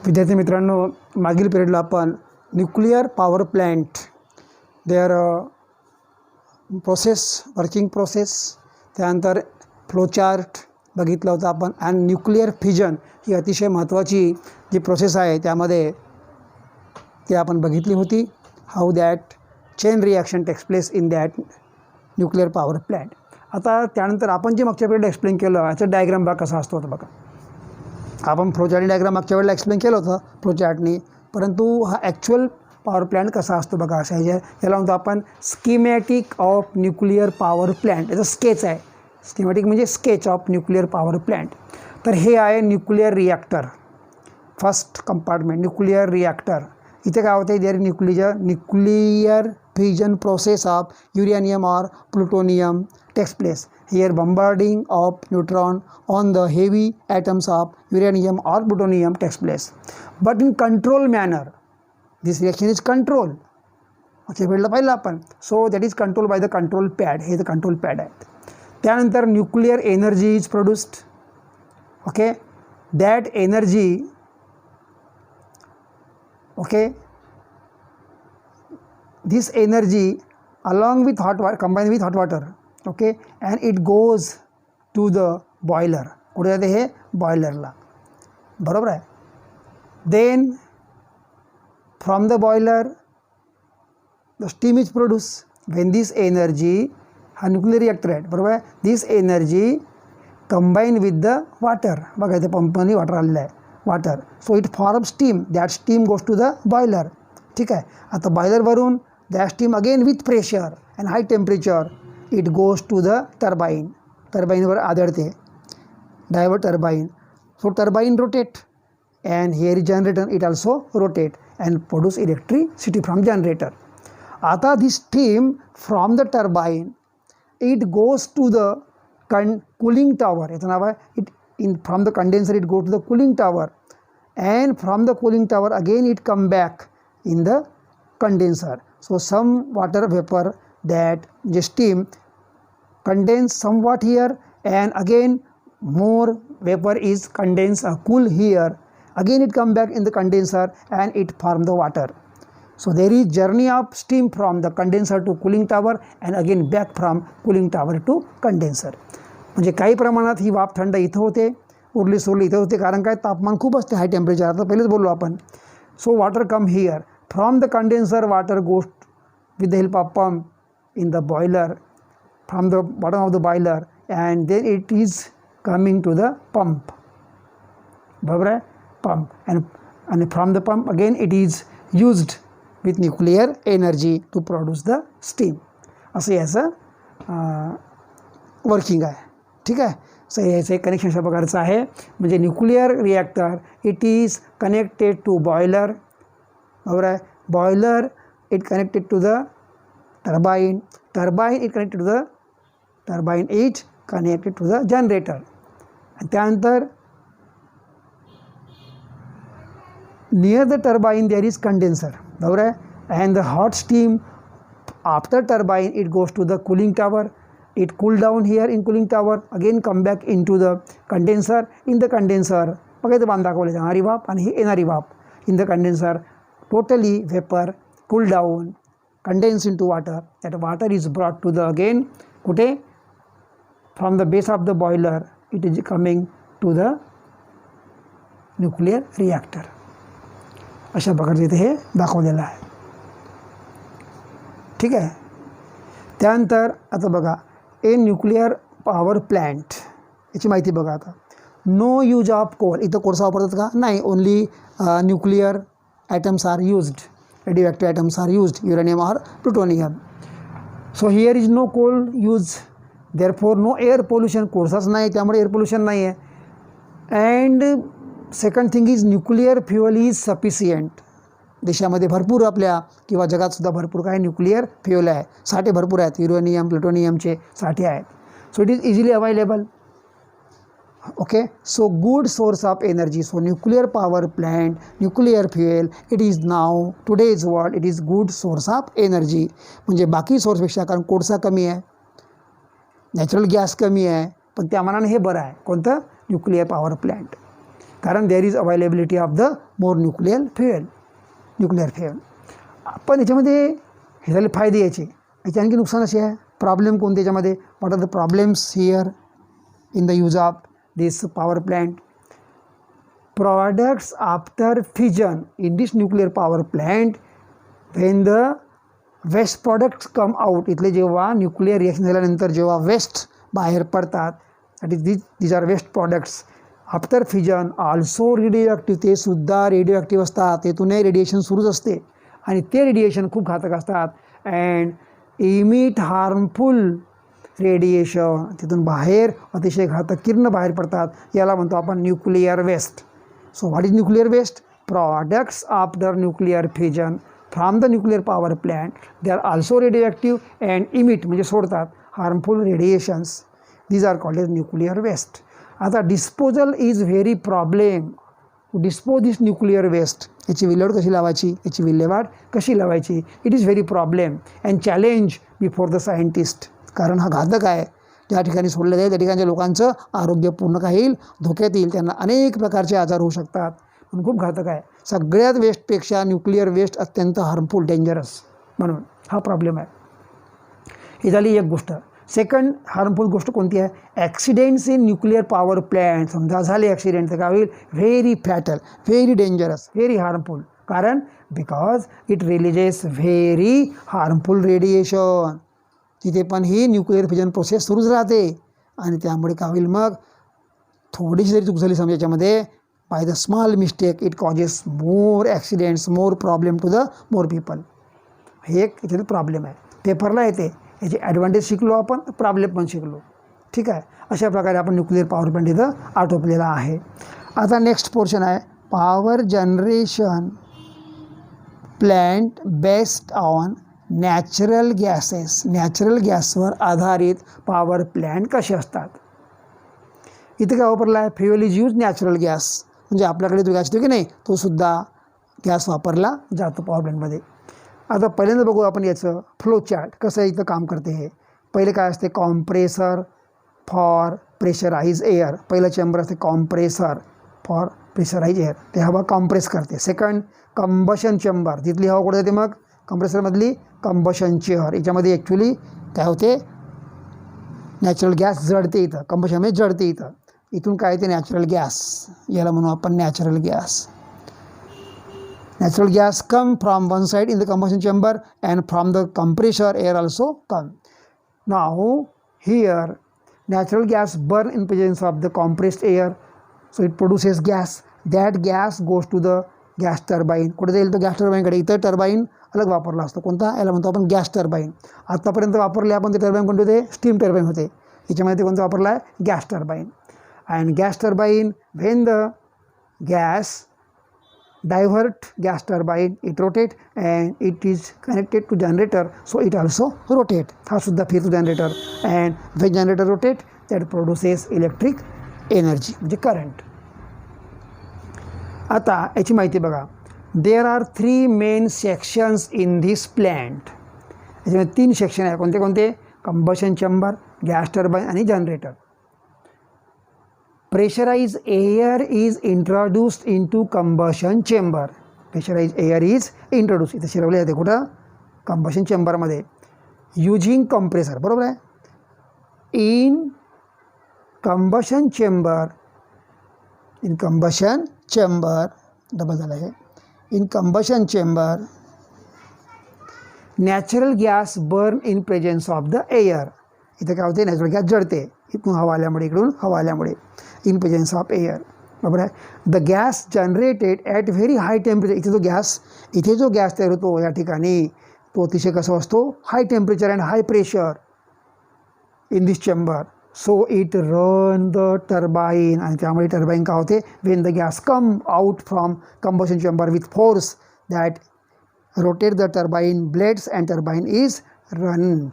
विद्यार्थी मित्रांनो, मागील पिरियडला आपण nuclear power plant their process, working process, त्यानंतर फ्लोचार्ट बघितलं होतं आपण. अँड न्यूक्लियर फिजन ही अतिशय महत्त्वाची जी प्रोसेस आहे त्यामध्ये ते आपण बघितली होती. How that chain reaction takes place in that nuclear power plant. आता त्यानंतर आपण जे मागच्या पिरियड एक्सप्लेन केलं याचा डायग्राम बघा कसा असतो. बघा, आपण फ्लोचार्ट डायग्राम मागच्या वेळेला एक्सप्लेन केलं होतं फ्लोचार्टनी, परंतु हा ॲक्च्युअल पॉवर प्लॅन्ट कसा असतो बघा. अशा याला म्हणतो आपण schematic of nuclear power plant. याचं स्केच आहे. स्कीमॅटिक म्हणजे sketch of nuclear power plant. तर हे आहे nuclear reactor, first compartment nuclear reactor. इथे काय होतं, there nuclear fission process of uranium और plutonium takes place. Here bombarding of neutron on the heavy atoms of uranium or plutonium takes place, but in control manner. This reaction is controlled. Okay, वेळेला पाहिलं आपण. So that is controlled by the control pad. हे the control pad आहे. त्यानंतर nuclear energy is produced. Okay, that energy, okay, this energy along with hot water, combined with hot water, okay, and it goes to the boiler. कुठे जाते हे बॉयलरला, बरोबर आहे. Then from the boiler the steam is produce. When this energy, हा nuclear reactor आहे बरोबर आहे, this energy combine with the water. बघा इथे पंपनी वॉटर आलेलं आहे, water. So it form steam. That steam goes to the boiler. ठीक आहे. आता बॉयलरवरून that steam again with pressure and high temperature it goes to the turbine. Turbine वर आदळते, divert turbine. So turbine rotate and here is generator, it also rotate and produce electricity from generator. आता this steam from the turbine it goes to the cooling tower. याचं नाव आहे from the condenser it goes to the cooling tower, and from the cooling tower again it come back in the condenser. So some water vapor, that the steam condense somewhat here, and again more vapor is condensed cool here. Again it come back in the condenser and it form the water. So there is journey of steam from the condenser to cooling tower and again back from cooling tower to condenser. म्हणजे काही प्रमाणात ही वाफ थंड इथं होते, उरली sorely इथं होते, कारण काय तापमान खूप असते, हाय टेम्परेचर. आता पहिलेच बोललो आपण. So water come here from the condenser. Water goes with the help of pump in the boiler from the bottom of the boiler, and then it is coming to the pump. बरोबर आहे, pump, and from the pump again it is used with nuclear energy to produce the steam. असं याचं working आहे. ठीक आहे. So याचं एक connection अशा प्रकारचं आहे. म्हणजे nuclear reactor it is connected to boiler. बरोबर आहे. Boiler it connected to the turbine. Turbine it connected to the turbine it connected to the generator. And त्यानंतर near the turbine there is condenser. बरोबर आहे. And the hot steam after turbine it goes to the cooling tower. It cool down here in cooling tower, again come back into the condenser. In the condenser बघा इथे बांध दाखवले, जाणारी वाफ आणि ही येणारी वाफ. In the condenser totally vapor cool down, condense into water. That water is brought to the again कुठे, from the base of the boiler it is coming to the nuclear reactor. अशा प्रकारचे इथे हे दाखवलेलं आहे. ठीक आहे. त्यानंतर आता बघा ए न्यूक्लियर पॉवर प्लॅन्ट याची माहिती बघा. आता नो यूज ऑफ कोल. इथं कोळसा वापरतात का? नाही. Only nuclear atoms are used. radioactive atoms are used, uranium or plutonium. So here is no coal use, therefore no air pollution. कोळसाच नाही त्यामुळे एअर पोल्युशन नाही आहे. And second thing is nuclear fuel is sufficient. देशामध्ये भरपूर आपल्या किंवा जगातसुद्धा भरपूर काय न्यूक्लियर फ्युअल आहे, साठे भरपूर आहेत, युरेनियम प्लुटोनियमचे साठे आहेत. So it is easily available. Okay, so good source of energy. So nuclear power plant, nuclear fuel, it is now today's world it is good source of energy. म्हणजे बाकी सोर्सपेक्षा, कारण कोळसा कमी आहे, नॅचरल गॅस कमी आहे, पण त्या मानाने हे बरं आहे. कोणतं? Nuclear power plant. कारण there is availability of the more nuclear fuel. पण याच्यामध्ये हे झाले फायदे याचे आणखी नुकसान असे आहे. प्रॉब्लेम कोणते याच्यामध्ये? What are the problems here in the use of this power plant? products after fission in this nuclear power plant, when the waste products come out, इथले जेव्हा न्यूक्लिअर रिॲक्शन झाल्यानंतर जेव्हा वेस्ट बाहेर पडतात, that is these are waste products after fission also radio ते सुद्धा radio असतात. तेथूनही radiation सुरूच असते आणि ते रेडिएशन खूप घातक असतात. अँड इमिट हार्मफुल रेडिएशन, तिथून बाहेर अतिशय घातक किरण बाहेर पडतात. याला म्हणतो आपण nuclear waste. So what is nuclear waste? Products after nuclear fission from the nuclear power plant, they are also radioactive and emit म्हणजे सोडतात harmful radiations. These are called as nuclear waste. आता disposal is very problem. To dispose this nuclear waste, याची विल्हेवाट कशी लावायची? It is very problem and challenge before the scientist. कारण हा घातक आहे. ज्या ठिकाणी सोडलं जाईल त्या ठिकाणच्या लोकांचं आरोग्य पूर्ण काही धोक्यात येईल. त्यांना अनेक प्रकारचे आजार होऊ शकतात. म्हणून खूप घातक आहे. सगळ्यात वेस्टपेक्षा न्यूक्लिअर वेस्ट अत्यंत हार्मफुल, डेंजरस. म्हणून हा प्रॉब्लेम आहे. ही झाली एक गोष्ट. सेकंड हार्मफुल गोष्ट कोणती आहे? Accidents in nuclear power plant. समजा झाले ॲक्सिडेंट तर काय होईल? Very fatal, very dangerous, very harmful. कारण because it releases very harmful radiation. तिथे पण ही न्यूक्लिअर फिजन प्रोसेस सुरूच राहते आणि त्यामुळे काय होईल? मग थोडीशी जरी चूक झाली समजा याच्यामध्ये, by the small mistake it causes more accidents, more problem to the more people. हे एक याच्यात प्रॉब्लेम आहे. पेपरला येते, याची ॲडव्हान्टेज शिकलो आपण, प्रॉब्लेम पण शिकलो. ठीक आहे. अशा प्रकारे आपण न्यूक्लिअर पॉवर प्लॅन्ट इथं आटोपलेला आहे. आता नेक्स्ट पोर्शन आहे power generation plant based on natural gases. Natural गॅसवर आधारित पॉवर प्लॅन्ट कसे असतात? इथे काय वापरला आहे? Fuel is use natural gas. म्हणजे आपल्याकडे जो गॅस येतो की नाही, तो सुद्धा गॅस वापरला जातो पॉवर प्लॅन्टमध्ये. आता पहिल्यांदा बघू आपण याचं फ्लो चार्ट कसं इथं काम करते. हे पहिले काय असते? Compressor for pressurize air. पहिलं चेंबर असते कॉम्प्रेसर फॉर प्रेशराइज एअर, ते हवा कॉम्प्रेस करते. सेकंड कंबशन चेंबर, तिथली हवा कुठे जाते? मग कंप्रेसरमधली कंबशन चेअर. याच्यामध्ये ॲक्च्युली काय होते? नॅचरल गॅस जळते इथं, कंबशनमध्ये जळते इथं. इथून काय येते? Natural gas. याला म्हणू आपण natural gas. Natural gas come from one side in the combustion chamber and from the compressor air also come. Now here natural gas burn in presence of the compressed air. So it produces gas. That gas goes to the gas turbine. कुठे जाईल? तर gas टर्बाईनकडे. इथं turbine अलग वापरला असतो. कोणता? याला म्हणतो आपण गॅस टर्बाईन. आत्तापर्यंत वापरले आपण ते टर्बाईन कोणते होते? स्टीम टर्बाईन होते. याच्यामध्ये ते कोणतं वापरला आहे? Gas turbine. And gas turbine when the gas divert gas turbine it rotate and it is connected to generator, so it also rotate. हा सुद्धा फिरतो generator. And when generator rotate that produces electric energy म्हणजे current. आता याची माहिती बघा. There are 3 main sections in this plant. याच्यामध्ये 3 section आहे. कोणते कोणते? कंबशन चेंबर, गॅस टर्बाईन आणि generator. Pressurize air is introduced in to combustion chamber. Pressurize air is introduce, इथे शिरवले जाते कुठं? कंबशन चेंबरमध्ये. युजिंग कंप्रेसर, बरोबर आहे. In combustion chamber, in combustion chamber, double झालं आहे. In combustion chamber natural gas burn in presence of the air. इथे काय होते? नॅचरल गॅस जळते इथून हवा आल्यामुळे, इकडून हवा आल्यामुळे. इन प्रेझेन्स ऑफ एअर, बरोबर आहे. The gas generated at very high temperature. इथे जो गॅस तयार होतो या ठिकाणी तो अतिशय कसा असतो? High temperature and high pressure in this chamber. So it run the turbine. आणि त्यामुळे टर्बाईन का होते? When the gas come out from combustion chamber with force that rotate the turbine blades and turbine is runned.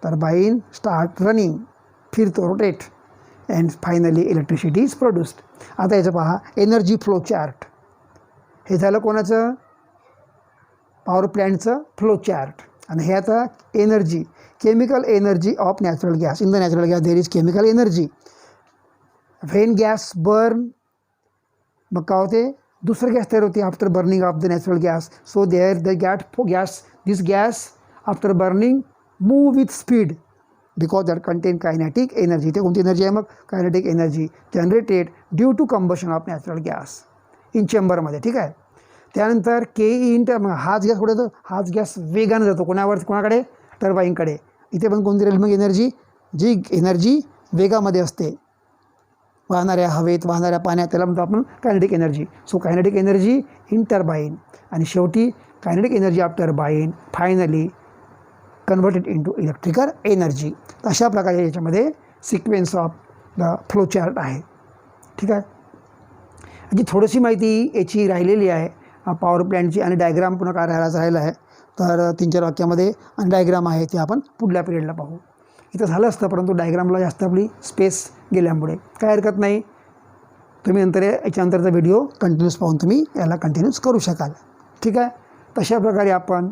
Turbine start running, फिरतो, rotate, and finally electricity is produced. आता याचं पहा energy flow chart. हे झालं कोणाचं? Power प्लॅन्टचं flow chart. आणि हे आता energy, chemical energy of natural gas. In the natural gas there is chemical energy. When gas burn मग काय होते, दुसरं गॅस तयार होते after burning of the natural gas. So there the gas this gas after burning move with speed because that contain kinetic energy. ते कोणती energy आहे मग, kinetic energy generated due to combustion of natural gas in चेंबरमध्ये. ठीक आहे. त्यानंतर के in हाच gas कुठे जातो, हाच गॅस वेगानं जातो कोणाकडे, टर्बाईनकडे. इथे पण कोणती राहील मग एनर्जी, जी एनर्जी वेगामध्ये असते, वाहणाऱ्या हवेत, वाहणाऱ्या पाण्यात, त्याला म्हणतो आपण kinetic energy. So kinetic energy in turbine, आणि शेवटी kinetic energy of turbine finally converted into electrical energy. अशा प्रकारे याच्यामध्ये sequence of the flow chart आहे. ठीक आहे. याची थोडीशी माहिती याची राहिलेली आहे पॉवर प्लॅनची, आणि डायग्राम पुन्हा काय राहिला आहे. तर 3-4 वाक्यामध्ये आणि डायग्राम आहे ते आपण पुढल्या पिरियडला पाहू. इथं झालं असतं, परंतु डायग्रामला जास्त आपली स्पेस गेल्यामुळे काय हरकत नाही, तुम्ही नंतर याच्यानंतरचा व्हिडिओ कंटिन्यूस पाहून तुम्ही याला कंटिन्यूस करू शकाल. ठीक आहे. तशा प्रकारे आपण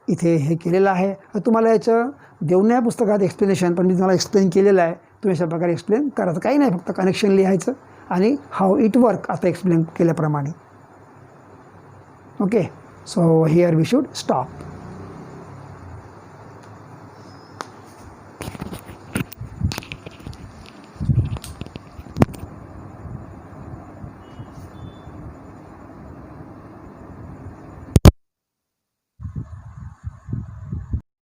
इथे हे केलेलं आहे. तुम्हाला याचं देऊन नाही पुस्तकात एक्सप्लेनेशन, पण मी तुम्हाला एक्सप्लेन केलेलं आहे. तुम्ही अशा प्रकारे एक्सप्लेन करायचं, काही नाही, फक्त कनेक्शन लिहायचं आणि हाऊ इट वर्क आता एक्सप्लेन केल्याप्रमाणे. Okay. So here we should stop.